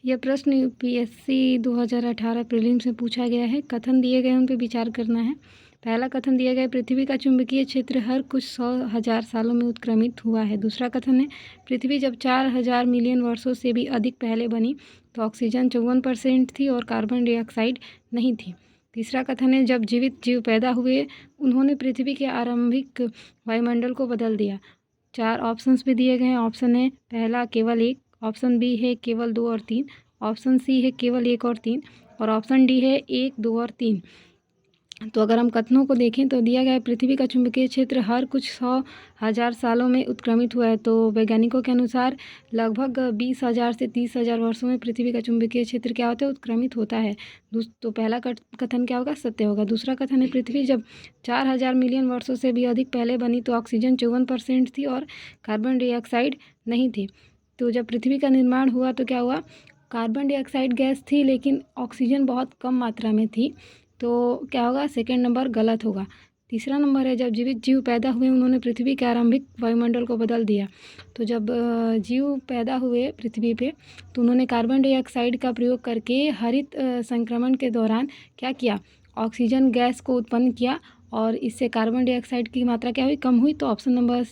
यह प्रश्न UPSC 2018 prelims में पूछा गया है। कथन दिए गए उन पर विचार करना है। पहला कथन दिया गया, पृथ्वी का चुंबकीय क्षेत्र हर कुछ 100,000 सालों में उत्क्रमित हुआ है। दूसरा कथन है, पृथ्वी जब 4,000 मिलियन वर्षों से भी अधिक पहले बनी तो ऑक्सीजन 54% थी और कार्बन डाइऑक्साइड नहीं थी। तीसरा कथन है, जब जीवित जीव पैदा हुए उन्होंने पृथ्वी के आरंभिक वायुमंडल को बदल दिया। 4 ऑप्शंस भी दिए गए हैं। ऑप्शन है पहला केवल 1, ऑप्शन बी है केवल 2 और 3, ऑप्शन सी है केवल 1 और 3 और ऑप्शन डी है 1, 2 और 3। तो अगर हम कथनों को देखें तो दिया गया है पृथ्वी का चुंबकीय क्षेत्र हर कुछ 100,000 सालों में उत्क्रमित हुआ है। तो वैज्ञानिकों के अनुसार लगभग 20,000 से 30,000 वर्षों में पृथ्वी का चुंबकीय क्षेत्र क्या होता है, उत्क्रमित होता है। तो पहला कथन क्या होगा, सत्य होगा। दूसरा कथन है, पृथ्वी जब 4,000 मिलियन वर्षों से भी अधिक पहले बनी तो ऑक्सीजन 54% थी और कार्बन डाइऑक्साइड नहीं थी। तो जब पृथ्वी का निर्माण हुआ तो क्या हुआ, कार्बन डाइऑक्साइड गैस थी लेकिन ऑक्सीजन बहुत कम मात्रा में थी। तो क्या होगा, सेकंड नंबर गलत होगा। तीसरा नंबर है, जब जीवित जीव पैदा हुए उन्होंने पृथ्वी के आरंभिक वायुमंडल को बदल दिया। तो जब जीव पैदा हुए पृथ्वी पे तो उन्होंने कार्बन डाइऑक्साइड का प्रयोग करके हरित संक्रमण के दौरान क्या किया, ऑक्सीजन गैस को उत्पन्न किया और इससे कार्बन डाइऑक्साइड की मात्रा क्या हुई, कम हुई। तो ऑप्शन नंबर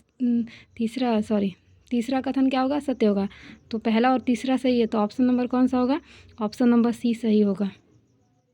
तीसरा कथन क्या होगा, सत्य होगा। तो पहला और तीसरा सही है, तो ऑप्शन नंबर कौन सा होगा, ऑप्शन नंबर सी सही होगा।